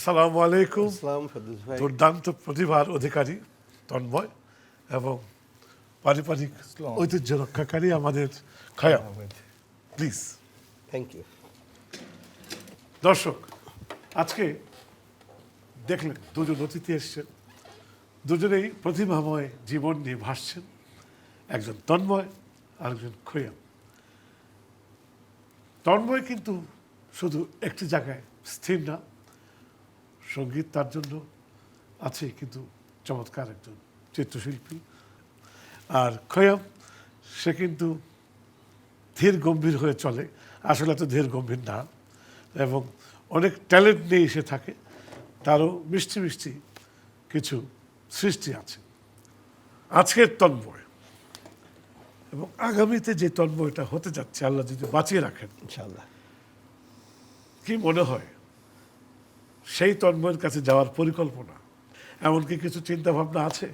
আসসালামু আলাইকুম। আসসালাম ফেরদৌস ভাই। দুর্দান্ত প্রতিভার অধিকারী তন্ময় এবং পারিবারিক ঐতিহ্য রক্ষাকারী আমাদের খায়া। Please thank you. দর্শক, আজকে দেখলেন দুজন অতিথি এসছেন, দুজনেই প্রতিভাময় জীবন নিয়ে ভাসছেন, একজন তন্ময় আর একজন খৈয়াম। তন্ময় কিন্তু শুধু একটি জায়গায় স্থির না, সঙ্গীত তার জন্য আছে, কিন্তু চমৎকার একজন চিত্রশিল্পী। আর খৈয়াম, সে কিন্তু ধীর গম্ভীর হয়ে চলে, আসলে তো ধীর গম্ভীর না, এবং অনেক ট্যালেন্ট নিয়ে এসে থাকে, তারও মিষ্টি মিষ্টি কিছু সৃষ্টি আছে। আজকের তন্ময় এবং আগামীতে যে তন্ময়টা হতে যাচ্ছে, আল্লাহ যদি বাঁচিয়ে রাখেন, ইনশাআল্লাহ। কি মনে হয় সেই তন্ময়ের কাছে যাওয়ার পরিকল্পনা, এমনকি কিছু চিন্তা ভাবনা আছে?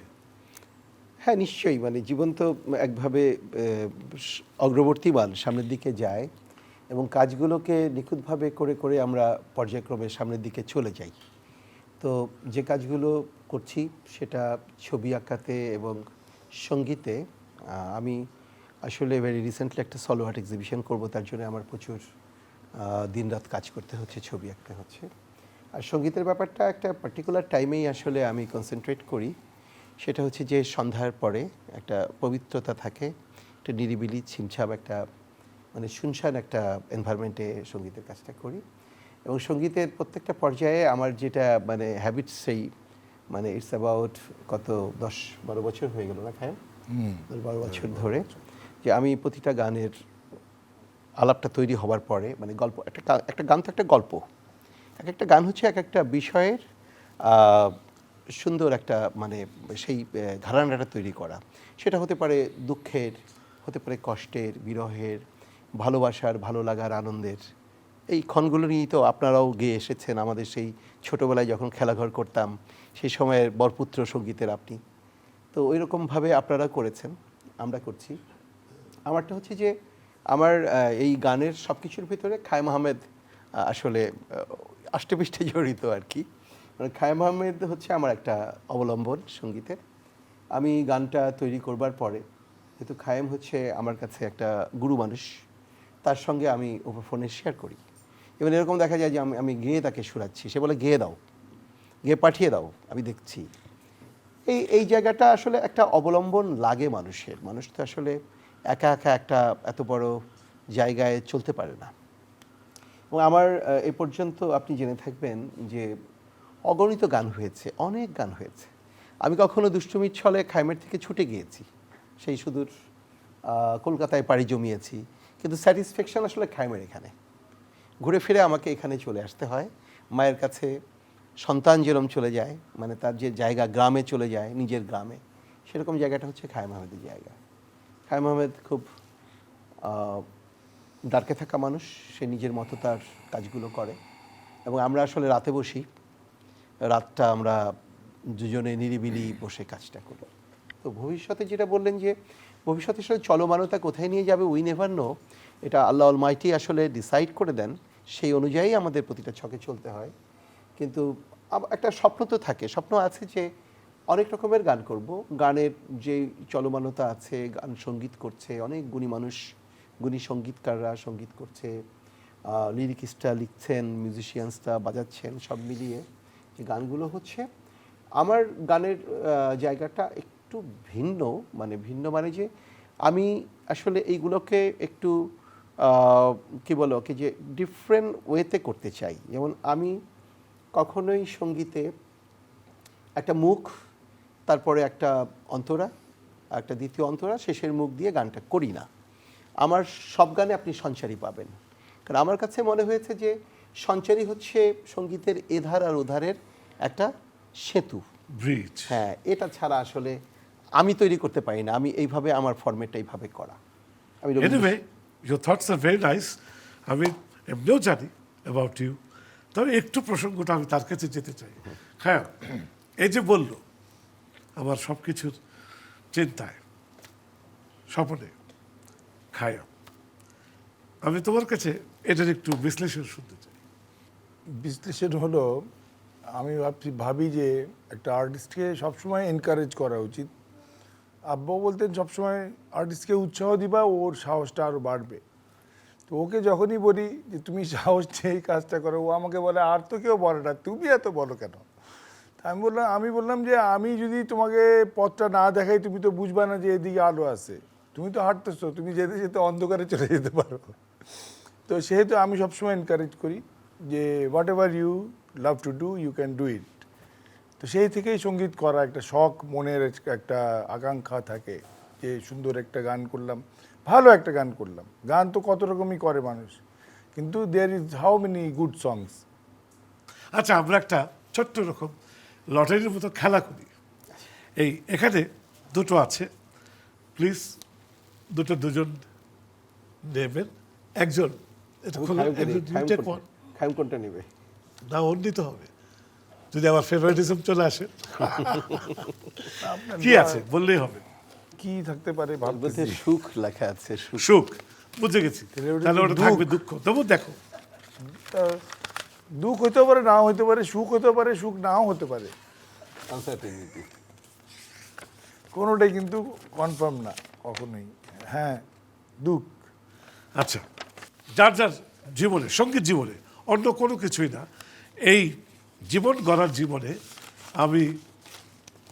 হ্যাঁ, নিশ্চয়ই। মানে জীবন তো একভাবে অগ্রবর্তীমান, সামনের দিকে যায় এবং কাজগুলোকে নিখুঁতভাবে করে করে আমরা পর্যায়ক্রমে সামনের দিকে চলে যাই। তো যে কাজগুলো করছি সেটা ছবি আঁকাতে এবং সঙ্গীতে। আমি আসলে ভেরি রিসেন্টলি একটা সলো আর্ট এক্সিবিশন করব, তার জন্য আমার প্রচুর দিনরাত কাজ করতে হচ্ছে, ছবি আঁকতে হচ্ছে। আর সঙ্গীতের ব্যাপারটা একটা পার্টিকুলার টাইমেই আসলে আমি কনসেন্ট্রেট করি, সেটা হচ্ছে যে সন্ধ্যার পরে একটা পবিত্রতা থাকে, একটা নিরিবিলি ছিমছাম একটা মানে শুনশান একটা এনভায়রনমেন্টে সঙ্গীতের কাজটা করি। এবং সঙ্গীতের প্রত্যেকটা পর্যায়ে আমার যেটা মানে হ্যাবিটস, সেই মানে ইটস অ্যাবাউট কত 10-12 বছর হয়ে গেল না খায়, 10-12 বছর ধরে যে আমি প্রতিটা গানের আলাপটা তৈরি হবার পরে মানে গল্প, একটা গান তো একটা গল্প, এক একটা গান হচ্ছে এক একটা বিষয়ের সুন্দর একটা মানে সেই ধারণাটা তৈরি করা। সেটা হতে পারে দুঃখের, হতে পারে কষ্টের, বিরহের, ভালোবাসার, ভালো লাগার, আনন্দের। এই ক্ষণগুলো নিয়েই তো আপনারাও গেয়ে এসেছেন আমাদের সেই ছোটোবেলায় যখন খেলাঘর করতাম, সেই সময়ের বরপুত্র সঙ্গীতের আপনি। তো ওই রকমভাবে আপনারা করেছেন, আমরা করছি। আমারটা হচ্ছে যে আমার এই গানের সব কিছুর ভিতরে খায়ম আহমেদ আসলে আষ্টেপৃষ্ঠে জড়িত আর কি। মানে খায়ম আহমেদ হচ্ছে আমার একটা অবলম্বন সঙ্গীতের। আমি গানটা তৈরি করবার পরে, যেহেতু খায়েম হচ্ছে আমার কাছে একটা গুরু মানুষ, তার সঙ্গে আমি ওভার ফোনে শেয়ার করি। এবং এরকম দেখা যায় যে আমি গেয়ে তাকে শোনাচ্ছি, সে বলে গেয়ে দাও, গেয়ে পাঠিয়ে দাও, আমি দেখছি। এই জায়গাটা আসলে একটা অবলম্বন লাগে মানুষের। মানুষ তো আসলে একা একা একটা এত বড় জায়গায় চলতে পারে না। এবং আমার এ পর্যন্ত আপনি জেনে থাকবেন যে অগণিত গান হয়েছে, অনেক গান হয়েছে। আমি কখনো দুষ্টুমির ছলে খাইমের থেকে ছুটে গিয়েছি, সেই সুদূর কলকাতায় পাড়ি জমিয়েছি, কিন্তু স্যাটিসফ্যাকশন আসলে খাইমের এখানে। ঘুরে ফিরে আমাকে এখানে চলে আসতে হয়। মায়ের কাছে সন্তান যেরকম চলে যায়, মানে তার যে জায়গা গ্রামে চলে যায়, নিজের গ্রামে, সেরকম জায়গাটা হচ্ছে খায়ম আহমেদের জায়গা। খায়ম আহমেদ খুব ডার্কে থাকা মানুষ, সে নিজের মতো তার কাজগুলো করে এবং আমরা আসলে রাতে বসি, রাতটা আমরা দুজনে নিরিবিলি বসে কাজটা করি। তো ভবিষ্যতে যেটা বললেন যে ভবিষ্যতে আসলে চলমানতা কোথায় নিয়ে যাবে উই নেভার নো, এটা আল্লাহ অলমাইটি আসলে ডিসাইড করে দেন, সেই অনুযায়ী আমাদের প্রতিটা ছকে চলতে হয়। কিন্তু একটা স্বপ্ন তো থাকে, স্বপ্ন আছে যে অনেক রকমের গান করব। গানের যে চলমানতা আছে, গান সঙ্গীত করছে অনেক গুণী মানুষ, গুণী সঙ্গীতকাররা সঙ্গীত করছে, লিরিকিস্টরা লিখছেন, মিউজিশিয়ানসরা বাজাচ্ছেন, সব মিলিয়ে যে গানগুলো হচ্ছে। আমার গানের জায়গাটা একটু ভিন্ন, মানে ভিন্ন মানে যে আমি আসলে এইগুলোকে একটু কি বলো কি যে ডিফারেন্ট ওয়েতে করতে চাই। যেমন আমি কখনোই সঙ্গীতে একটা মুখ, তারপরে একটা অন্তরা, একটা দ্বিতীয় অন্তরা, শেষের মুখ দিয়ে গানটা করি না। আমার সব গানে আপনি সঞ্চারী পাবেন, কারণ আমার কাছে মনে হয়েছে যে সঞ্চারী হচ্ছে সঙ্গীতের এধার আর ওধারের একটা সেতু, ব্রিজ। হ্যাঁ, এটা ছাড়া আসলে আমি তৈরি করতে পারি না। আমি এইভাবে আমার ফরম্যাটটা এইভাবে করা। আমি anyway, your thoughts are very nice. আমি এমনিও জানি অ্যাবাউট ইউ, তবে একটু প্রসঙ্গটা আমি তার কাছে যেতে চাই। হ্যাঁ, এই যে বললো আমার সব কিছুর চিন্তায়, স্বপনে খায়া, আমি তোমার কাছে এটার একটু বিশ্লেষণ শুনতে চাই। বিশ্লেষণ হলো, আমি ভাবি যে একটা আর্টিস্টকে সবসময় এনকারেজ করা উচিত। আব্বাও বলতেন সবসময় আর্টিস্টকে উৎসাহ দিবা, ওর সাহসটা আরও বাড়বে। তো ওকে যখনই বলি যে তুমি সাহস নিয়ে এই কাজটা করো, ও আমাকে বলে আর তো কেউ বলে না, তুমি এত বলো কেন? তা আমি বললাম যে আমি যদি তোমাকে পথটা না দেখাই তুমি তো বুঝবা না যে এদিকে আলো আছে, তুমি তো হাঁটতেছো, তুমি যেতে যেতে অন্ধকারে চলে যেতে পারো। তো সেহেতু আমি সবসময় এনকারেজ করি যে whatever you love to do you can do it. তো সেই থেকেই সঙ্গীত করা একটা শখ, মনের একটা আকাঙ্ক্ষা থাকে যে সুন্দর একটা গান করলাম, ভালো একটা গান করলাম। গান তো কত রকমই করে মানুষ, কিন্তু there is how many good songs. আচ্ছা, আমরা একটা ছোট্ট রকম লটারির মতো খেলা করি। এখানে দুটো আছে, প্লিজ দুজন নেবেন। একজন এটা খোলো, একজন দুইটা কোন খায়ম কোনটা নেবে? না, ওর নিতে হবে, যদি আমার ফেভারিটিজম চলে আসে। কি আছে বললেই হবে। কি থাকতে পারে ভাবতেছি। সুখ লেখা আছে, সুখ, বুঝে গেছি। ওটা তাহলে ওটা দুঃখ। থাকবে দুঃখ। তবু দেখো, তা দুঃখ হইতে পারে, নাও হইতে পারে, সুখ হতে পারে, সুখ নাও হতে পারে, আনসার্টেনিটি। কোনোটাই কিন্তু কনফার্ম না কখনোই। হ্যাঁ, দুঃখ। আচ্ছা, যার যার জীবনে, সঙ্গীত জীবনে, অন্য কোনো কিছুই না, এই জীবন গড়ার জীবনে আমি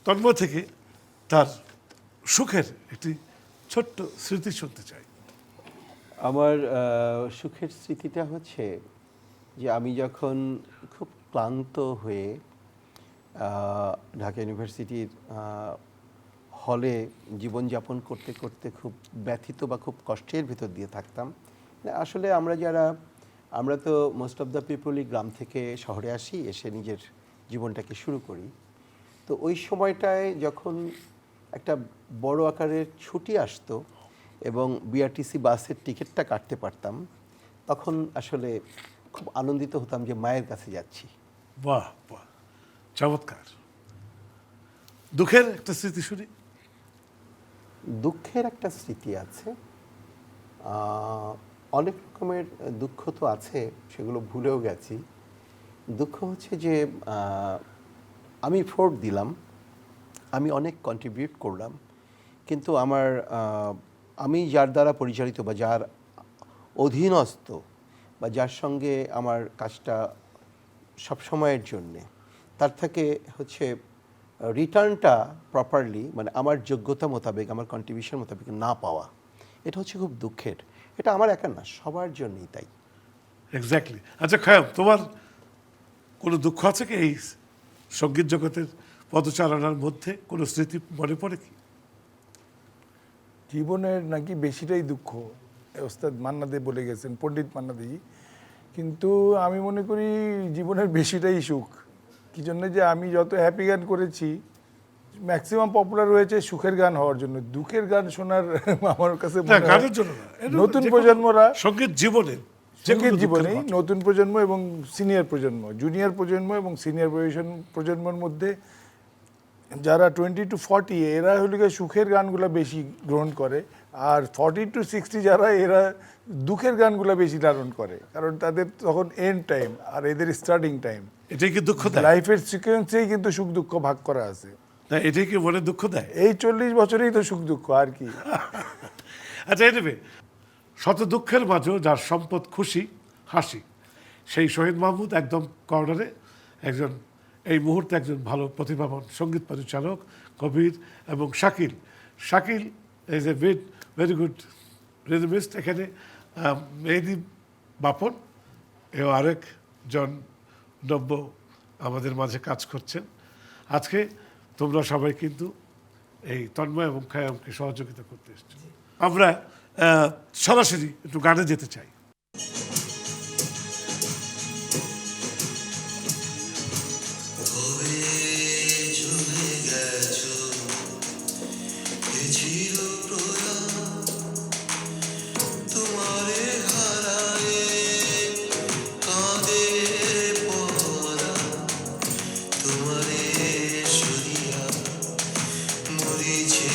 তন্ময় থেকে তার সুখের একটি ছোট্ট স্মৃতি শুনতে চাই। আমার সুখের স্মৃতিটা হচ্ছে যে আমি যখন খুব ক্লান্ত হয়ে ঢাকা ইউনিভার্সিটির হলে জীবনযাপন করতে করতে খুব ব্যথিত বা খুব কষ্টের ভিতর দিয়ে থাকতাম। আসলে আমরা তো মোস্ট অফ দ্য পিপলই গ্রাম থেকে শহরে আসি, এসে নিজের জীবনটাকে শুরু করি। তো ওই সময়টায় যখন একটা বড় আকারের ছুটি আসতো এবং বিআরটিসি বাসের টিকিটটা কাটতে পারতাম, তখন আসলে খুব আনন্দিত হতাম যে মায়ের কাছে যাচ্ছি। বাহ বাহ, চমৎকার। দুঃখের একটা স্মৃতি শুনি। দুঃখের একটা স্মৃতি আছে, অনেক রকমের দুঃখ তো আছে, সেগুলো ভুলেও গেছি। দুঃখ হচ্ছে যে আমি ফোর্ট দিলাম, আমি অনেক কন্ট্রিবিউট করলাম, কিন্তু আমি যার দ্বারা পরিচালিত বা যার অধীনস্থ বা যার সঙ্গে আমার কাজটা সবসময়ের জন্যে, তার থেকে হচ্ছে রিটার্নটা প্রপারলি, মানে আমার যোগ্যতা মোতাবেক, আমার কন্ট্রিবিউশন মোতাবেক না পাওয়া, এটা হচ্ছে খুব দুঃখের। এটা আমার একা না, সবার জন্যই তাই। এক্স্যাক্টলি। আচ্ছা খায়াম, তোমার কোনো দুঃখ আছে কি এই সঙ্গীত জগতের পদচারণার মধ্যে? কোনো স্মৃতি মনে পড়ে কি? জীবনের নাকি বেশিটাই দুঃখ, ওস্তাদ মান্না দে বলে গেছেন, পণ্ডিত মান্না দেজি। কিন্তু আমি মনে করি জীবনের বেশিটাই সুখ। কি জন্য যে আমি যত হ্যাপি গান করেছি, ম্যাক্সিমাম পপুলার হয়েছে সুখের গান হওয়ার জন্য। দুঃখের গান শোনার আমার কাছে মনে না, হয় গানের জন্য না, নতুন যে কোনো প্রজন্মরা, সঙ্গীত জীবনে, সঙ্গীত জীবনে নতুন প্রজন্ম এবং সিনিয়র প্রজন্ম, জুনিয়র প্রজন্ম এবং সিনিয়র প্রজন্মের মধ্যে যারা 20 to 40, এরা হলো গিয়ে সুখের গানগুলো বেশি গ্রহণ করে, আর 40 to 60 যারা, এরা দুঃখের গানগুলো বেশি ধারণ করে, কারণ তাদের তখন এন্ড টাইম আর এদের স্টার্টিং টাইম। এটাই কি দুঃখ দেয়? লাইফের সিকোয়েন্সেই কিন্তু সুখ দুঃখ ভাগ করা আছে। না, এটাই কি মনে দুঃখ দেয়? এই 40 বছরেই তো সুখ দুঃখ, আর কি। আচ্ছা, এনিওয়ে, শত দুঃখের মাঝেও যার সম্পদ খুশি হাসি, সেই শহীদ মাহমুদ একদম কর্নারে একজন, এই মুহূর্তে একজন ভালো প্রতিভাবান সঙ্গীত পরিচালক, কবির এবং Shakil is a very good rhythmist. এখানে মেহেদি বাপন এও আরেকজন নব্য আমাদের মাঝে কাজ করছেন। আজকে তোমরা সবাই কিন্তু এই তন্ময় এবং খায়ামকে সহযোগিতা করতে এসছো। আমরা সরাসরি একটু গানে যেতে চাই। মরিছে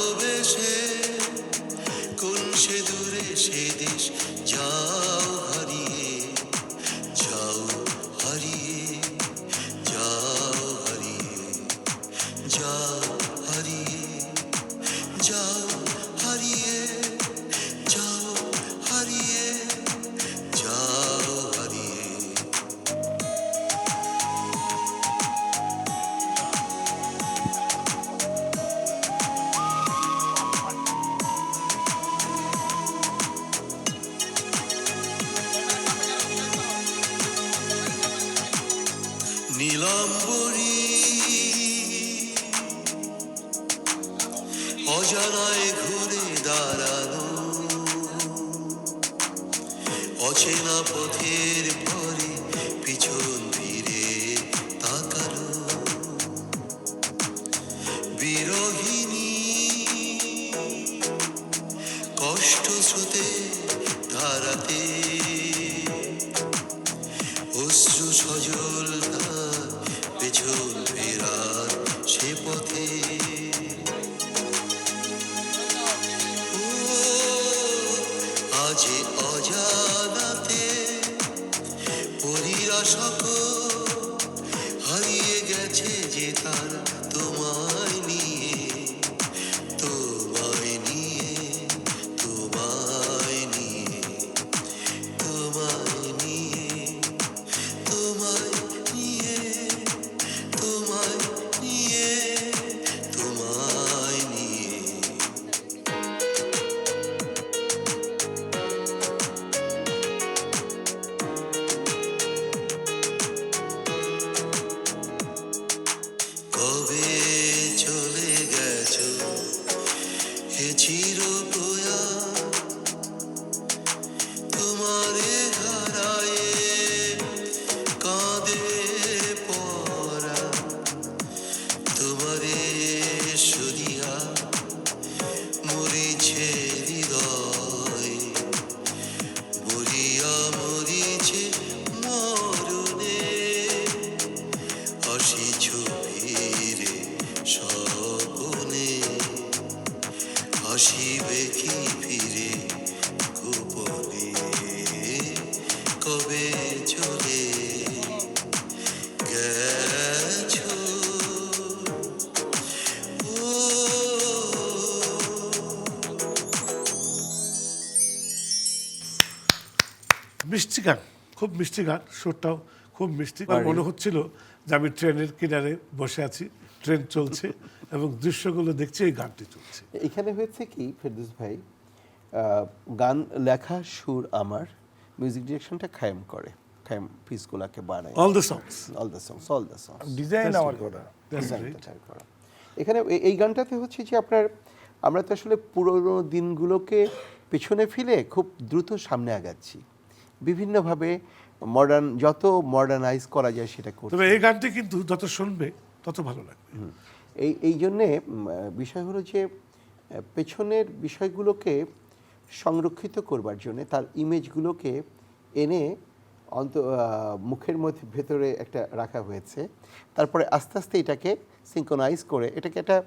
ভালোবেসে কোন সে দূরে সে দেশ যাও হারিয়ে যাও হারিয়ে যাও হারিয়ে যাও হারিয়ে যাও হারিয়ে যাও হারিয়ে যাও হারিয়ে নীলাম্বরী অজানায় ঘুরে দাঁড়ানো অচেনা পথের পরে পিছন ফিরে তাকালো বিরোহিনী কষ্ট স্রোতে ধারাতে অশ্রু সজল তার পেছন ফেরার সে পথে ও আজে অজানাতে পরীরা সকল হারিয়ে গেছে যে তার তোমায় নিয়ে তোমায় নিয়ে তোমায় নিয়ে তোমায় নিয়ে তোমায় নিয়ে তোমায় নিয়ে তোমায় নিয়ে কবে চলে গেছো হে চিরপ্রয়াত তোমারে হারায়ে কাঁদে পরা তোমারে সরিয়া মরিছে হৃদয় মরিয়া মরিছে মরণে আসিছ ফিরে স্বপনে আসিবে কি ফিরে গোপনে কবে চলে গেছো ও মিষ্টি গান, খুব মিষ্টি গান, সুরটাও খুব মিষ্টি। আমার মনে হচ্ছিল যে আমি ট্রেনের কিনারে বসে আছি, ট্রেন চলছে এবং দৃশ্যগুলো দেখছি, এই গানটি চলছে। এখানে হয়েছে কি ফেরদৌস ভাই, গান লেখা সুর আমার, মিউজিক ডিরেকশনটা খায়েম করে, খায়েম পিসগুলাকে বানায়, all the songs. All the songs design আমার করা। এখানে এই গানটাতে হচ্ছে যে আপনার, আমরা তো আসলে পুরোনো দিনগুলোকে পেছনে ফেলে খুব দ্রুত সামনে আগাচ্ছি, বিভিন্নভাবে মডার্ন, যত মডার্নাইজ করা যায় সেটা করছি। তবে এই গানটি কিন্তু যত শুনবে তত ভালো লাগবে। এই জন্যে বিষয় হলো যে পেছনের বিষয়গুলোকে সংরক্ষিত করবার জন্য তার ইমেজগুলোকে এনে মুখের মধ্যে ভেতরে একটা রাখা হয়েছে, তারপরে আস্তে আস্তে এটাকে সিঙ্ক্রোনাইজ করে এটাকে একটা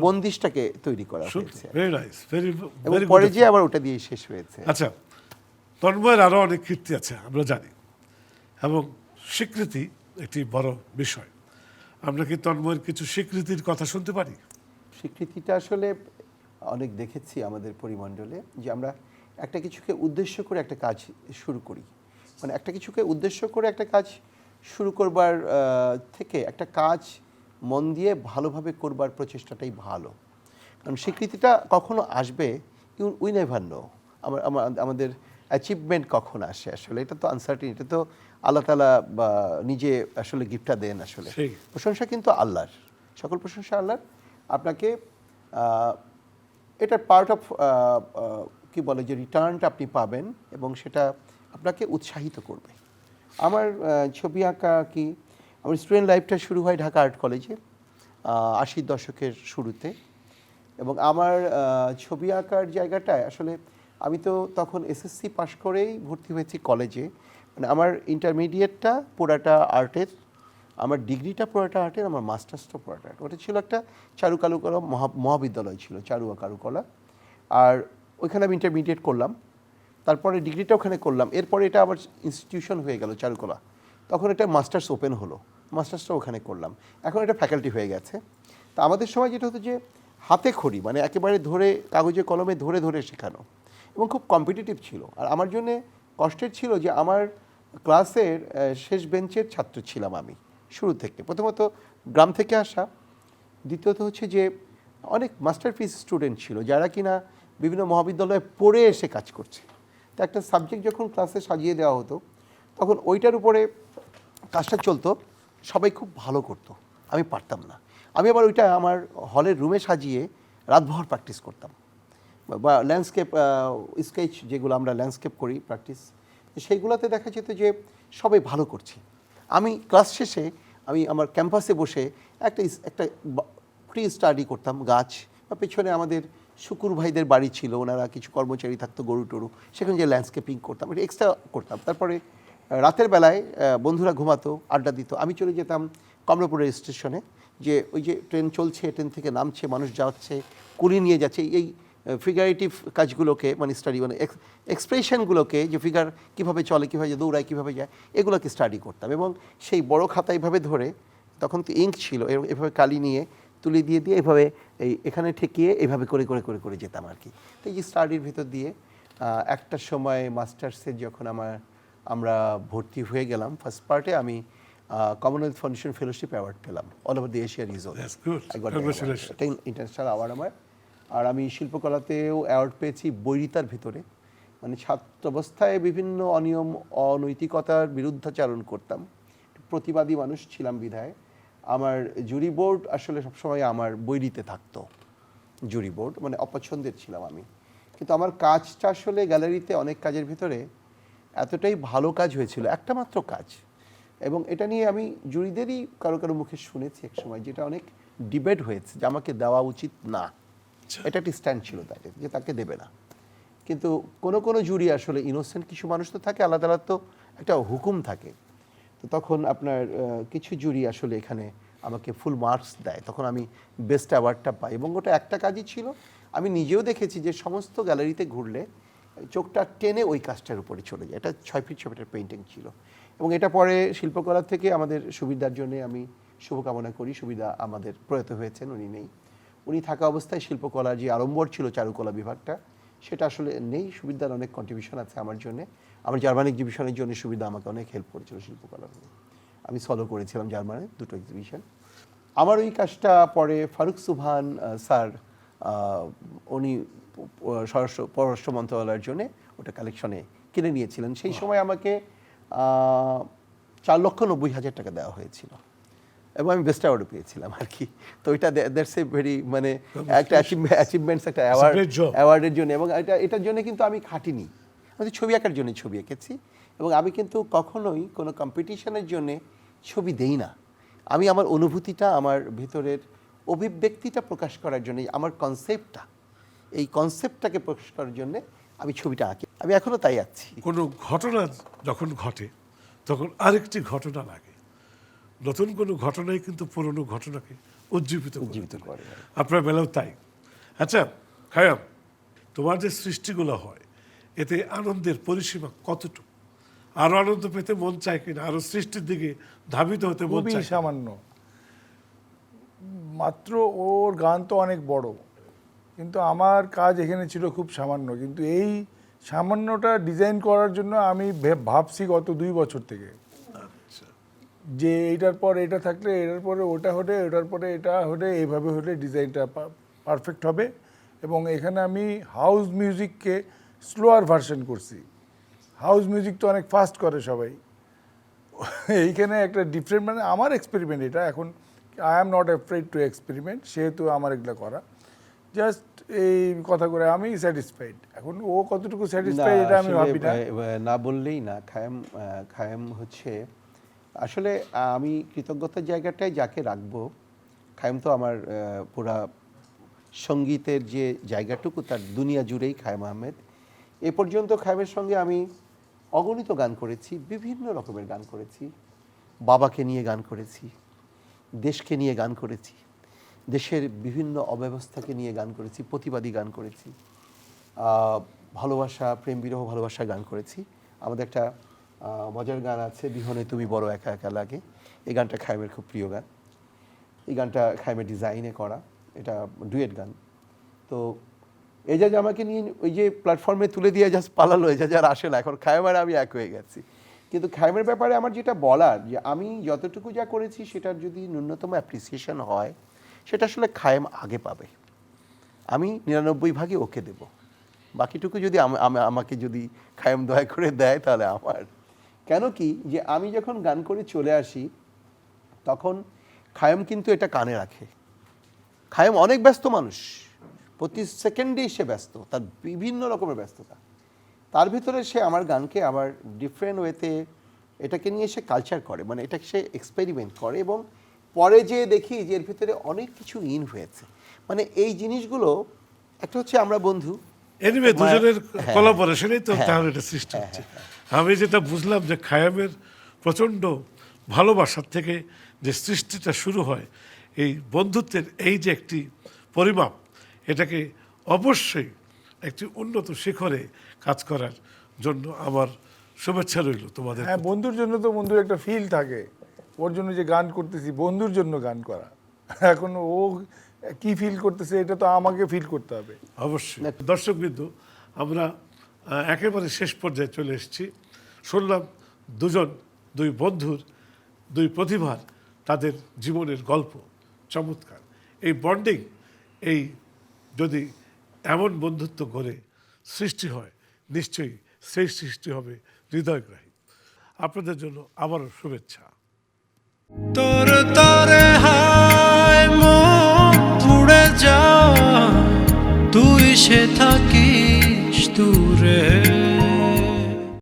বন্দিশটাকে তৈরি করা হয়েছে, ভেরি নাইস, ভেরি এবং পরে যে আবার ওটা দিয়ে শেষ হয়েছে। আচ্ছা, তন্ময়ের আরও অনেক কীর্তি আছে আমরা জানি, এবং স্বীকৃতি একটি বড় বিষয়। আমরা কি তন্ময়ের কিছু স্বীকৃতির কথা শুনতে পারি? স্বীকৃতিটা আসলে অনেক দেখেছি আমাদের পরিমণ্ডলে, যে আমরা একটা কিছুকে উদ্দেশ্য করে একটা কাজ শুরু করি, মানে একটা কিছুকে উদ্দেশ্য করে একটা কাজ শুরু করবার থেকে একটা কাজ মন দিয়ে ভালোভাবে করবার প্রচেষ্টাটাই ভালো। কারণ স্বীকৃতিটা কখনো আসবে, উই নেভার নো, আমাদের অ্যাচিভমেন্ট কখন আসে আসলে এটা তো আনসার্টিন, এটা তো আল্লাহ তাআলা বা নিজে আসলে গিফটটা দেন। আসলে প্রশংসা কিন্তু আল্লাহর, সকল প্রশংসা আল্লাহর। আপনাকে এটার পার্ট অফ কি বলে যে রিটার্নটা আপনি পাবেন, এবং সেটা আপনাকে উৎসাহিত করবে। আমার ছবি আঁকা কি, আমার স্টুডেন্ট লাইফটা শুরু হয় ঢাকা আর্ট কলেজে 80 দশকের শুরুতে, এবং আমার ছবি আঁকার জায়গাটায় আসলে আমি তো তখন এসএসসি পাশ করেই ভর্তি হয়েছি কলেজে, মানে আমার ইন্টারমিডিয়েটটা পুরাটা আর্টের, আমার ডিগ্রিটা পুরোটা আর্টের, আমার মাস্টার্সটা পুরোটা আর্ট। ওটা ছিল একটা চারুকারুকলা মহাবিদ্যালয় ছিল, চারুয়া কারুকলা। আর ওইখানে আমি ইন্টারমিডিয়েট করলাম, তারপরে ডিগ্রিটা ওখানে করলাম। এরপরে এটা আবার ইনস্টিটিউশন হয়ে গেল চারুকলা, তখন এটা মাস্টার্স ওপেন হলো, মাস্টার্সটা ওখানে করলাম। এখন এটা ফ্যাকাল্টি হয়ে গেছে। তা আমাদের সময় যেটা হতো যে হাতে খড়ি, মানে একেবারে ধরে কাগজে কলমে ধরে ধরে শেখানো, এবং খুব কম্পিটিটিভ ছিল। আর আমার জন্যে কষ্টের ছিল যে আমার ক্লাসের শেষ বেঞ্চের ছাত্র ছিলাম আমি শুরু থেকে। প্রথমত গ্রাম থেকে আসা, দ্বিতীয়ত হচ্ছে যে অনেক মাস্টারপিস স্টুডেন্ট ছিল যারা কিনা বিভিন্ন মহাবিদ্যালয়ে পড়ে এসে কাজ করছে। তো একটা সাবজেক্ট যখন ক্লাসে সাজিয়ে দেওয়া হতো, তখন ওইটার উপরে কাজটা চলতো, সবাই খুব ভালো করতো, আমি পারতাম না। আমি আবার ওইটা আমার হলের রুমে সাজিয়ে রাতভর প্র্যাকটিস করতাম, বা ল্যান্ডস্কেপ স্কেচ যেগুলো আমরা ল্যান্ডস্কেপ করি প্র্যাকটিস, সেইগুলোতে দেখা যেত যে সবাই ভালো করছে। আমি ক্লাস শেষে আমি আমার ক্যাম্পাসে বসে একটা ফ্রি স্টাডি করতাম, গাছ বা পেছনে আমাদের শুকুর ভাইদের বাড়ি ছিল, ওনারা কিছু কর্মচারী থাকতো, গরু টরু, সেখানে যে ল্যান্ডস্কেপিং করতাম, এটা এক্সট্রা করতাম। তারপরে রাতের বেলায় বন্ধুরা ঘুমাতো, আড্ডা দিত, আমি চলে যেতাম কমলাপুরের স্টেশনে, যে ওই যে ট্রেন চলছে, ট্রেন থেকে নামছে, মানুষ যাচ্ছে, কুলি নিয়ে যাচ্ছে, এই ফিগারেটিভ কাজগুলোকে মানে স্টাডি, মানে এক্সপ্রেশনগুলোকে, যে ফিগার কীভাবে চলে, কীভাবে দৌড়ায়, কীভাবে যায়, এগুলোকে স্টাডি করতাম। এবং সেই বড় খাতা এইভাবে ধরে, তখন তো ইঙ্ক ছিল, এভাবে কালি নিয়ে তুলি দিয়ে দিয়ে এভাবে এখানে ঠেকিয়ে এভাবে করে করে করে করে যেতাম আর কি। তো এই যে স্টাডির ভিতর দিয়ে একটা সময় মাস্টার্সের যখন আমরা ভর্তি হয়ে গেলাম, ফার্স্ট পার্টে আমি কমনওয়েলথ ফাউন্ডেশন ফেলোশিপ অ্যাওয়ার্ড পেলাম, all over the Asia reason. That's good. Congratulations. এটা ইন্টারন্যাশনাল অ্যাওয়ার্ড আমার। আর আমি শিল্পকলাতেও অ্যাওয়ার্ড পেয়েছি বৈরিতার ভিতরে, মানে ছাত্রাবস্থায় বিভিন্ন অনিয়ম অনৈতিকতার বিরুদ্ধাচারণ করতাম, প্রতিবাদী মানুষ ছিলাম বিধায় আমার জুরি বোর্ড আসলে সবসময় আমার বৈরিতে থাকতো। জুরি বোর্ড মানে অপছন্দের ছিলাম আমি, কিন্তু আমার কাজটা আসলে গ্যালারিতে অনেক কাজের ভিতরে এতটাই ভালো কাজ হয়েছিল, একটা মাত্র কাজ, এবং এটা নিয়ে আমি জুরিদেরই কারো কারো মুখে শুনেছি এক সময়, যেটা অনেক ডিবেট হয়েছে যে আমাকে দেওয়া উচিত না, এটা একটি স্ট্যান্ড ছিল তাদের যে তাকে দেবে না। কিন্তু কোনো কোনো জুরি আসলে ইনোসেন্ট কিছু মানুষ তো থাকে, আলাদা আলাদা তো একটা হুকুম থাকে। তো তখন আপনার কিছু জুরি আসলে এখানে আমাকে ফুল মার্কস দেয়, তখন আমি বেস্ট অ্যাওয়ার্ডটা পাই। এবং ওটা একটা কাজই ছিল, আমি নিজেও দেখেছি যে সমস্ত গ্যালারিতে ঘুরলে চোখটা টেনে ওই কাজটার উপরে চলে যায়। এটা 6 ফিট 6 ফিটের পেইন্টিং ছিল। এবং এটা পরে শিল্পকলা থেকে আমাদের সুবিধার জন্য আমি শুভকামনা করি, সুবিধা আমাদের প্রয়াত হয়েছেন, উনি নেই। উনি থাকা অবস্থায় শিল্পকলার যে আড়ম্বর ছিল চারুকলা বিভাগটা, সেটা আসলে নেই। সুবিধার অনেক কন্ট্রিবিউশন আছে আমার জন্য। আমার জার্মান এক্সিবিশনের জন্য সুবিধা আমাকে অনেক হেল্প করেছিল শিল্পকলার। আমি সলো করেছিলাম জার্মানে 2টো এক্সিবিশন। আমার ওই কাজটা পরে ফারুক সুবহান স্যার, উনি পররাষ্ট্র মন্ত্রণালয়ের জন্য ওটা কালেকশনে কিনে নিয়েছিলেন। সেই সময় আমাকে 4,90,000 টাকা দেওয়া হয়েছিল, এবং আমি বেস্ট অ্যাওয়ার্ডও পেয়েছিলাম আর কি। তো এটা দ্যাটস এ ভেরি, মানে একটা অ্যাচিভমেন্টস, একটা অ্যাওয়ার্ডের জন্য। এবং এটার জন্য কিন্তু আমি খাটিনি, আমি ছবি আঁকার জন্য ছবি এঁকেছি। এবং আমি কিন্তু কখনোই কোনো কম্পিটিশনের জন্যে ছবি দেই না, আমি আমার অনুভূতিটা, আমার ভিতরের অভিব্যক্তিটা প্রকাশ করার জন্য, আমার কনসেপ্টটা, এই কনসেপ্টটাকে প্রকাশ করার জন্য আমি ছবিটা আঁকি। আমি এখনও তাই আছি। কোনো ঘটনা যখন ঘটে তখন আরেকটি ঘটনা লাগে, নতুন কোনো ঘটনাই কিন্তু পুরনো ঘটনাকে উজ্জীবিত করে। আপনার বেলাও তাই। আচ্ছা খায়াম, তোমার যে সৃষ্টিগুলো হয় এতে আনন্দের পরিসীমা কতটুকু? আরো আনন্দ পেতে মন চায় কিনা, আরো সৃষ্টির দিকে ধাবিত হতে মন খুবই চায়? সামান্য মাত্র। ওর গান তো অনেক বড়, কিন্তু আমার কাজ এখানে ছিল খুব সামান্য। কিন্তু এই সামান্যটা ডিজাইন করার জন্য আমি ভাবছি গত 2 বছর থেকে, আচ্ছা, যে এইটার পর এটা থাকলে এটার পরে ওটা হলে, ওটার পরে এটা হলে, এইভাবে হলে ডিজাইনটা পারফেক্ট হবে। এবং এখানে আমি হাউস মিউজিককে স্লোয়ার ভার্সন করছি। হাউস মিউজিক তো অনেক ফাস্ট করে সবাই, এইখানে একটা ডিফারেন্ট, মানে আমার এক্সপেরিমেন্ট এটা। এখন I am not afraid to experiment, সেহেতু আমার এগুলো করা। জাস্ট এই কথা করে আমি স্যাটিসফাইড। এখন ও কতটুকু স্যাটিসফাইড এটা আমি ভাবি না। না বললেই না। খায়াম হচ্ছে আসলে, আমি কৃতজ্ঞতার জায়গাটায় যাকে রাখবো, খায়াম তো আমার পুরা সঙ্গীতের যে জায়গাটুকু তার দুনিয়া জুড়েই খায়াম আহমেদ। এ পর্যন্ত খায়ামের সঙ্গে আমি অগণিত গান করেছি, বিভিন্ন রকমের গান করেছি। বাবাকে নিয়ে গান করেছি, দেশকে নিয়ে গান করেছি, দেশের বিভিন্ন অব্যবস্থাকে নিয়ে গান করেছি, প্রতিবাদী গান করেছি, ভালোবাসা, প্রেম বিরহ ভালোবাসা গান করেছি। আমাদের একটা মজার গান আছে, বিহনে তুমি বড় একা একা লাগে। এই গানটা খায়মের খুব প্রিয় গান। এই গানটা খায়মের ডিজাইনে করা, এটা ডুয়েট গান। তো এজাজ আমাকে নিয়ে ওই যে প্ল্যাটফর্মে তুলে দিয়ে জাস্ট পালালো, এজাজ আর আসে না। এখন খায়ম আর আমি এক হয়ে গেছি। কিন্তু খায়মের ব্যাপারে আমার যেটা বলার, যে আমি যতটুকু যা করেছি সেটার যদি ন্যূনতম অ্যাপ্রিসিয়েশন হয়, সেটা আসলে খায়ম আগে পাবে। আমি 99 ভাগে ওকে দেব, বাকিটুকু যদি আমাকে যদি খায়ম দয়া করে দেয় তাহলে আমার। কেন কি, যে আমি যখন গান করে চলে আসি তখন খায়ম কিন্তু এটা কানে রাখে। খায়ম অনেক ব্যস্ত মানুষ, প্রতি সেকেন্ডেই সে ব্যস্ত, তার বিভিন্ন রকমের ব্যস্ততা। তার ভিতরে সে আমার গানকে আবার ডিফারেন্ট ওয়েতে এটাকে নিয়ে সে কালচার করে, মানে এটাকে সে এক্সপেরিমেন্ট করে, এবং পরে যে দেখি যে এর ভিতরে অনেক কিছু ইন হয়েছে। মানে এই জিনিসগুলো, একটা হচ্ছে আমরা বন্ধু, এনিওয়ে দুজনের কোলাবোরেশনেই তো তাহলে এটা সৃষ্টি হচ্ছে। আমি যেটা বুঝলাম যে খায়ামের প্রচণ্ড ভালোবাসার থেকে যে সৃষ্টিটা শুরু হয়, এই বন্ধুত্বের এই যে একটি পরিমাপ, এটাকে অবশ্যই একটি উন্নত শিখরে কাজ করার জন্য আমার শুভেচ্ছা রইল তোমাদের। হ্যাঁ, বন্ধুর জন্য তো বন্ধুর একটা ফিল থাকে, ওর জন্য যে গান করতেছি বন্ধুর জন্য গান করা। এখন ও কি ফিল করতেছে এটা তো আমাকে ফিল করতে হবে। অবশ্যই। দর্শকবৃন্দ, আমরা একেবারে শেষ পর্যায়ে চলে এসেছি। শুনলাম দুই বন্ধুর, দুই প্রতিভার তাদের জীবনের গল্প, চমৎকার এই বন্ডিং। এই যদি এমন বন্ধুত্ব গড়ে সৃষ্টি হয়, নিশ্চয়ই সেই সৃষ্টি হবে হৃদয়গ্রাহী। আপনাদের জন্য আবারও শুভেচ্ছা। তোর তরে হায় মন উড়ে যা, তুই সে